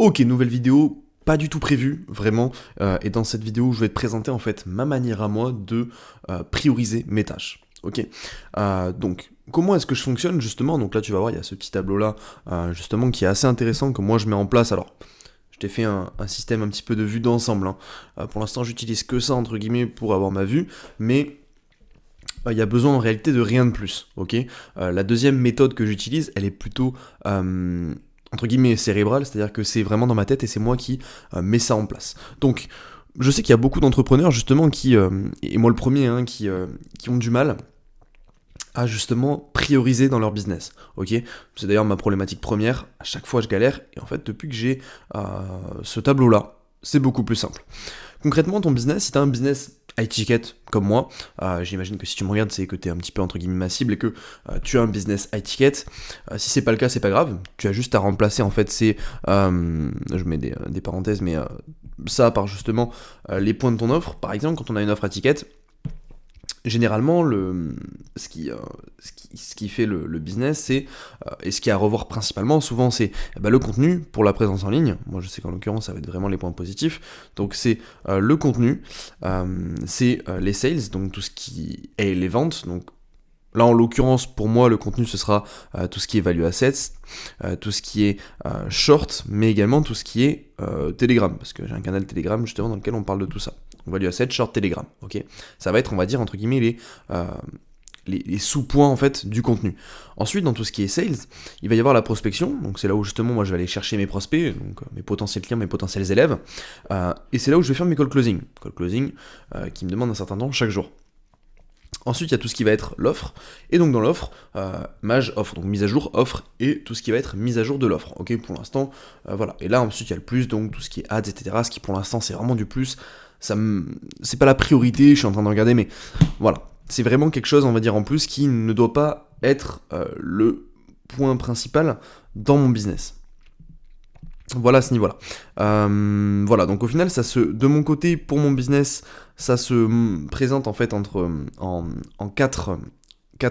Ok, nouvelle vidéo, pas du tout prévue, vraiment. Et dans cette vidéo, je vais te présenter en fait ma manière à moi de prioriser mes tâches. Ok. Donc, comment est-ce que je fonctionne justement? Donc là, tu vas voir, il y a ce petit tableau-là, justement, qui est assez intéressant que moi je mets en place. Alors, je t'ai fait un système un petit peu de vue d'ensemble, hein. Pour l'instant, j'utilise que ça entre guillemets pour avoir ma vue, mais il y a besoin en réalité de rien de plus. Ok. La deuxième méthode que j'utilise, elle est plutôt entre guillemets cérébrale, c'est-à-dire que c'est vraiment dans ma tête et c'est moi qui mets ça en place. Donc, je sais qu'il y a beaucoup d'entrepreneurs justement qui, et moi le premier, hein, qui ont du mal à justement prioriser dans leur business. Ok, c'est d'ailleurs ma problématique première. À chaque fois, je galère. Et en fait, depuis que j'ai ce tableau-là, c'est beaucoup plus simple. Concrètement, ton business, si tu as un business high ticket comme moi, j'imagine que si tu me regardes, c'est que tu es un petit peu entre guillemets ma cible et que tu as un business high ticket. Si c'est pas le cas, c'est pas grave. Tu as juste à remplacer en fait ces, je mets des parenthèses, mais ça par justement les points de ton offre. Par exemple, quand on a une offre à ticket, généralement, ce qui fait le business, c'est, et ce qui est à revoir principalement, souvent, c'est le contenu pour la présence en ligne. Moi, je sais qu'en l'occurrence, ça va être vraiment les points positifs. Donc, c'est le contenu, c'est les sales, donc tout ce qui est les ventes. Donc, là, en l'occurrence, pour moi, le contenu, ce sera tout ce qui est value assets, tout ce qui est short, mais également tout ce qui est Telegram, parce que j'ai un canal Telegram, justement, dans lequel on parle de tout ça. Donc, value assets, short, Telegram, ok. Ça va être, on va dire, entre guillemets, les sous-points, en fait, du contenu. Ensuite, dans tout ce qui est sales, il va y avoir la prospection, donc c'est là où, justement, moi, je vais aller chercher mes prospects, donc mes potentiels clients, mes potentiels élèves, et c'est là où je vais faire mes call closing. Call closing qui me demande un certain temps chaque jour. Ensuite, il y a tout ce qui va être l'offre, et donc dans l'offre, mage offre, donc mise à jour offre, et tout ce qui va être mise à jour de l'offre, ok, pour l'instant, voilà. Et là, ensuite, il y a le plus, donc tout ce qui est ads, etc., ce qui pour l'instant, c'est vraiment du plus, c'est pas la priorité, je suis en train de regarder, mais voilà, c'est vraiment quelque chose, on va dire, en plus, qui ne doit pas être le point principal dans mon business. Voilà à ce niveau-là. Voilà, donc au final, de mon côté, pour mon business, ça se présente en fait en quatre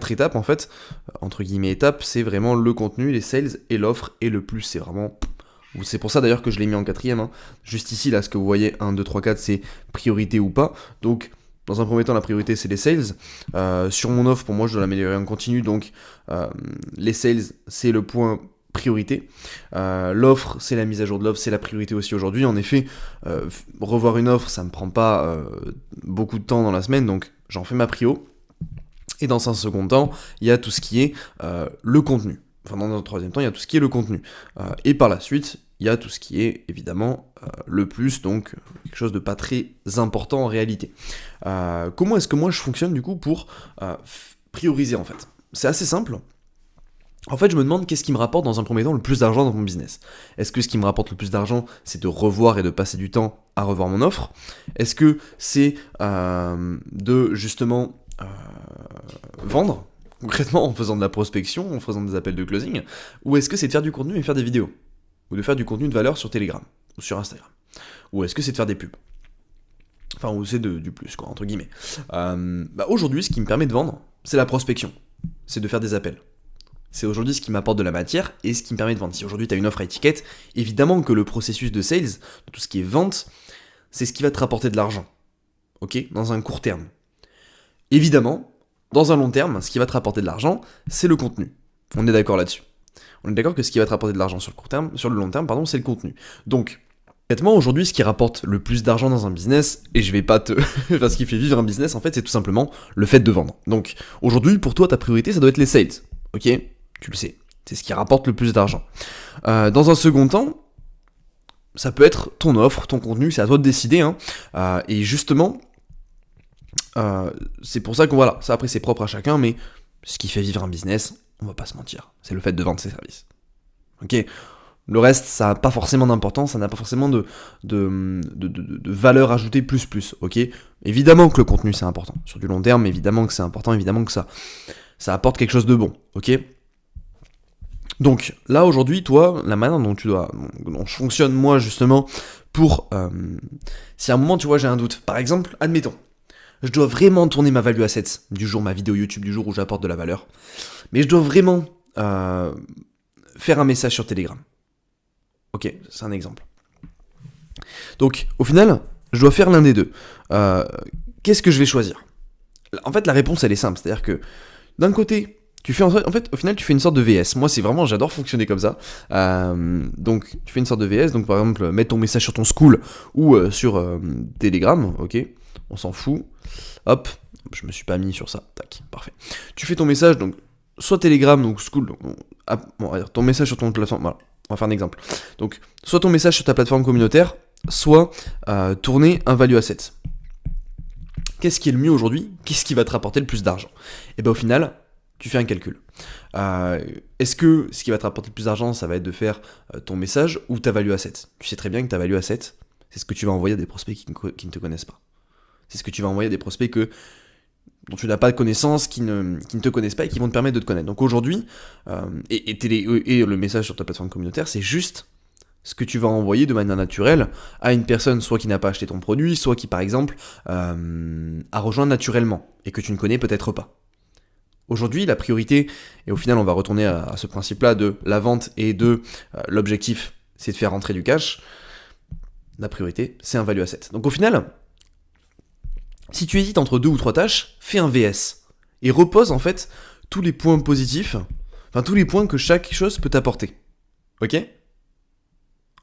étapes en fait, entre guillemets étapes, c'est vraiment le contenu, les sales et l'offre et le plus, c'est vraiment... C'est pour ça d'ailleurs que je l'ai mis en quatrième, hein. Juste ici, là, ce que vous voyez, 1, 2, 3, 4, c'est priorité ou pas. Donc, dans un premier temps, la priorité, c'est les sales. Sur mon offre, pour moi, je dois l'améliorer en continu, donc les sales, c'est le point priorité. L'offre, c'est la mise à jour de l'offre, c'est la priorité aussi aujourd'hui. En effet, revoir une offre, ça me prend pas beaucoup de temps dans la semaine, donc j'en fais ma prio. Et dans un second temps, il y a tout ce qui est le contenu. Enfin, dans un troisième temps, il y a tout ce qui est le contenu. Et par la suite, il y a tout ce qui est évidemment le plus, donc quelque chose de pas très important en réalité. Comment est-ce que moi je fonctionne du coup pour prioriser en fait? C'est assez simple. En fait, je me demande qu'est-ce qui me rapporte dans un premier temps le plus d'argent dans mon business. Est-ce que ce qui me rapporte le plus d'argent, c'est de revoir et de passer du temps à revoir mon offre? Est-ce que c'est de justement vendre, concrètement en faisant de la prospection, en faisant des appels de closing? Ou est-ce que c'est de faire du contenu et faire des vidéos? Ou de faire du contenu de valeur sur Telegram ou sur Instagram? Ou est-ce que c'est de faire des pubs? Enfin, ou c'est du plus, quoi, entre guillemets. Aujourd'hui, ce qui me permet de vendre, c'est la prospection. C'est de faire des appels. C'est aujourd'hui ce qui m'apporte de la matière et ce qui me permet de vendre. Si aujourd'hui tu as une offre à étiquette, évidemment que le processus de sales, de tout ce qui est vente, c'est ce qui va te rapporter de l'argent. Ok? Dans un court terme. Évidemment, dans un long terme, ce qui va te rapporter de l'argent, c'est le contenu. On est d'accord là-dessus. On est d'accord que ce qui va te rapporter de l'argent sur le long terme, c'est le contenu. Donc, honnêtement, aujourd'hui, ce qui rapporte le plus d'argent dans un business, et je vais pas te... enfin, ce qui fait vivre un business, en fait, c'est tout simplement le fait de vendre. Donc, aujourd'hui, pour toi, ta priorité, ça doit être les sales. Ok? Tu le sais, c'est ce qui rapporte le plus d'argent. Dans un second temps, ça peut être ton offre, ton contenu, c'est à toi de décider, hein. Et justement, c'est pour ça que voilà, ça après c'est propre à chacun, mais ce qui fait vivre un business, on va pas se mentir, c'est le fait de vendre ses services. Ok? Le reste, ça n'a pas forcément d'importance, ça n'a pas forcément de valeur ajoutée plus, ok? Évidemment que le contenu c'est important, sur du long terme, évidemment que c'est important, évidemment que ça apporte quelque chose de bon, ok? Donc là aujourd'hui, toi, la manière dont je fonctionne moi justement pour si à un moment tu vois j'ai un doute, par exemple, admettons, je dois vraiment tourner ma value assets du jour, ma vidéo YouTube du jour où j'apporte de la valeur, mais je dois vraiment faire un message sur Telegram. Ok, c'est un exemple. Donc, au final, je dois faire l'un des deux. Qu'est-ce que je vais choisir? En fait, la réponse, elle est simple. C'est-à-dire que, d'un côté, tu fais en fait, au final, tu fais une sorte de VS. Moi, c'est vraiment, j'adore fonctionner comme ça. Donc, tu fais une sorte de VS. Donc, par exemple, mettre ton message sur ton school ou sur Telegram. Ok, on s'en fout. Hop, je me suis pas mis sur ça. Tac, parfait. Tu fais ton message, donc, soit Telegram, donc school. Donc, bon, on va dire ton message sur ton plateforme. Voilà, on va faire un exemple. Donc, soit ton message sur ta plateforme communautaire, soit tourner un value asset. Qu'est-ce qui est le mieux aujourd'hui? Qu'est-ce qui va te rapporter le plus d'argent? Et bien au final, tu fais un calcul. Est-ce que ce qui va te rapporter le plus d'argent, ça va être de faire ton message ou ta value asset? Tu sais très bien que ta value asset, c'est ce que tu vas envoyer à des prospects qui ne te connaissent pas. C'est ce que tu vas envoyer à des prospects dont tu n'as pas de connaissances, qui ne te connaissent pas et qui vont te permettre de te connaître. Donc aujourd'hui, et le message sur ta plateforme communautaire, c'est juste ce que tu vas envoyer de manière naturelle à une personne soit qui n'a pas acheté ton produit, soit qui par exemple a rejoint naturellement et que tu ne connais peut-être pas. Aujourd'hui, la priorité, et au final on va retourner à ce principe-là de la vente et de l'objectif, c'est de faire rentrer du cash, la priorité c'est un value asset. Donc au final, si tu hésites entre 2 ou 3 tâches, fais un VS et repose en fait tous les points positifs, enfin tous les points que chaque chose peut t'apporter. Ok ?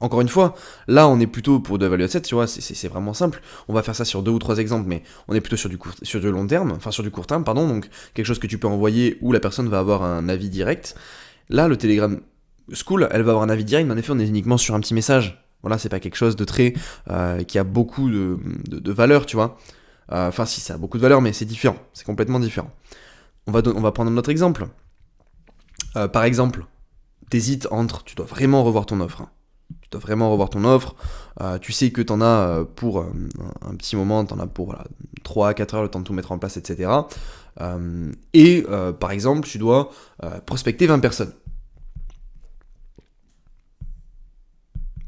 Encore une fois, là on est plutôt pour de value asset, tu vois, c'est vraiment simple. On va faire ça sur 2 ou 3 exemples, mais on est plutôt sur du long terme, enfin sur du court terme, pardon, donc quelque chose que tu peux envoyer où la personne va avoir un avis direct. Là, le Telegram School, elle va avoir un avis direct, mais en effet on est uniquement sur un petit message. Voilà, c'est pas quelque chose de très qui a beaucoup de valeur, tu vois. Enfin si, ça a beaucoup de valeur, mais c'est différent, c'est complètement différent. On va prendre un autre exemple. Par exemple, t'hésites entre, tu dois vraiment revoir ton offre, hein. Tu dois vraiment revoir ton offre, tu sais que t'en as pour un petit moment, t'en as pour voilà, 3 à 4 heures le temps de tout mettre en place, etc. Par exemple, tu dois prospecter 20 personnes.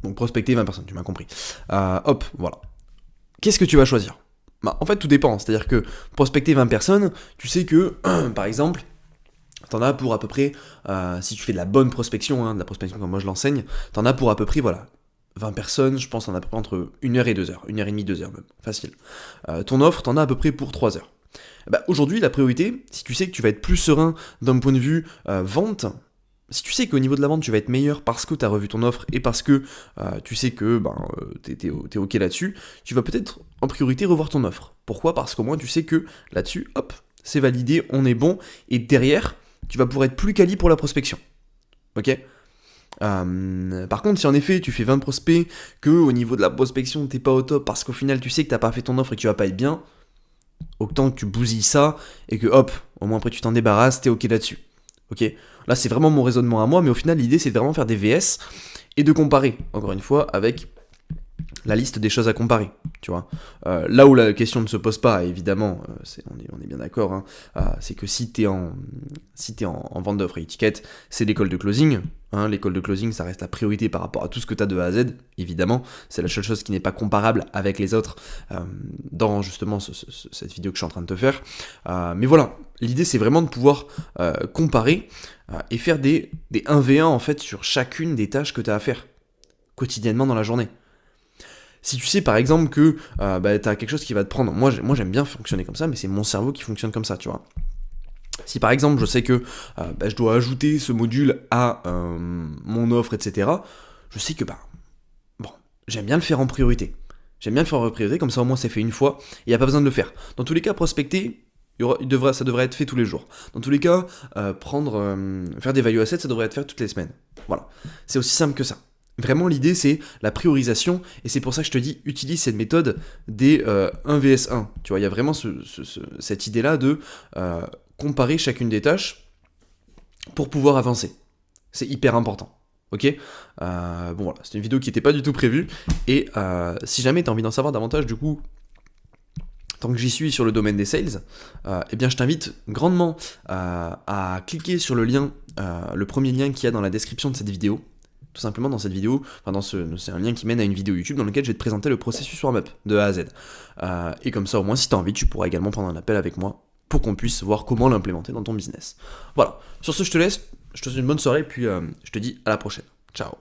Donc prospecter 20 personnes, tu m'as compris. Hop, voilà. Qu'est-ce que tu vas choisir? Bah, en fait, tout dépend. C'est-à-dire que prospecter 20 personnes, tu sais que, par exemple, t'en as pour à peu près, si tu fais de la bonne prospection, hein, de la prospection comme moi je l'enseigne, t'en as pour à peu près, voilà, 20 personnes, je pense en à peu près entre 1 heure et 2 heures, 1 heure et demie, 2 heures même, facile. Ton offre, t'en as à peu près pour 3 heures. Bah, aujourd'hui, la priorité, si tu sais que tu vas être plus serein d'un point de vue vente, si tu sais qu'au niveau de la vente, tu vas être meilleur parce que tu as revu ton offre et parce que tu sais que t'es OK là-dessus, tu vas peut-être en priorité revoir ton offre. Pourquoi? Parce qu'au moins tu sais que là-dessus, hop, c'est validé, on est bon, et derrière, tu vas pouvoir être plus quali pour la prospection. Ok? Par contre, si en effet tu fais 20 prospects, que au niveau de la prospection t'es pas au top parce qu'au final tu sais que t'as pas fait ton offre et que tu vas pas être bien, autant que tu bousilles ça et que hop, au moins après tu t'en débarrasses, t'es ok là-dessus. Ok? Là c'est vraiment mon raisonnement à moi, mais au final l'idée c'est de vraiment faire des VS et de comparer, encore une fois, avec la liste des choses à comparer, tu vois. Là où la question ne se pose pas, évidemment, on est bien d'accord, hein, c'est que si t'es en vente d'offres et étiquettes, c'est l'école de closing. Hein, l'école de closing, ça reste la priorité par rapport à tout ce que tu as de A à Z, évidemment. C'est la seule chose qui n'est pas comparable avec les autres dans justement cette vidéo que je suis en train de te faire. Mais voilà, l'idée c'est vraiment de pouvoir comparer et faire des 1v1 en fait sur chacune des tâches que tu as à faire quotidiennement dans la journée. Si tu sais par exemple que t'as quelque chose qui va te prendre, moi j'aime bien fonctionner comme ça, mais c'est mon cerveau qui fonctionne comme ça, tu vois. Si par exemple je sais que je dois ajouter ce module à mon offre, etc., je sais que j'aime bien le faire en priorité. J'aime bien le faire en priorité, comme ça au moins c'est fait une fois, et il n'y a pas besoin de le faire. Dans tous les cas, prospecter, ça devrait être fait tous les jours. Dans tous les cas, faire des value assets, ça devrait être fait toutes les semaines. Voilà, c'est aussi simple que ça. Vraiment, l'idée, c'est la priorisation, et c'est pour ça que je te dis, utilise cette méthode des 1vs1. Tu vois, il y a vraiment cette idée-là de comparer chacune des tâches pour pouvoir avancer. C'est hyper important. Ok, bon voilà, c'était une vidéo qui n'était pas du tout prévue, et si jamais tu as envie d'en savoir davantage, du coup, tant que j'y suis sur le domaine des sales, eh bien je t'invite grandement à cliquer sur le lien, le premier lien qu'il y a dans la description de cette vidéo. Tout simplement dans cette vidéo, c'est un lien qui mène à une vidéo YouTube dans laquelle je vais te présenter le processus warm-up de A à Z. Et comme ça au moins si tu as envie, tu pourras également prendre un appel avec moi pour qu'on puisse voir comment l'implémenter dans ton business. Voilà, sur ce je te laisse, je te souhaite une bonne soirée et puis je te dis à la prochaine. Ciao.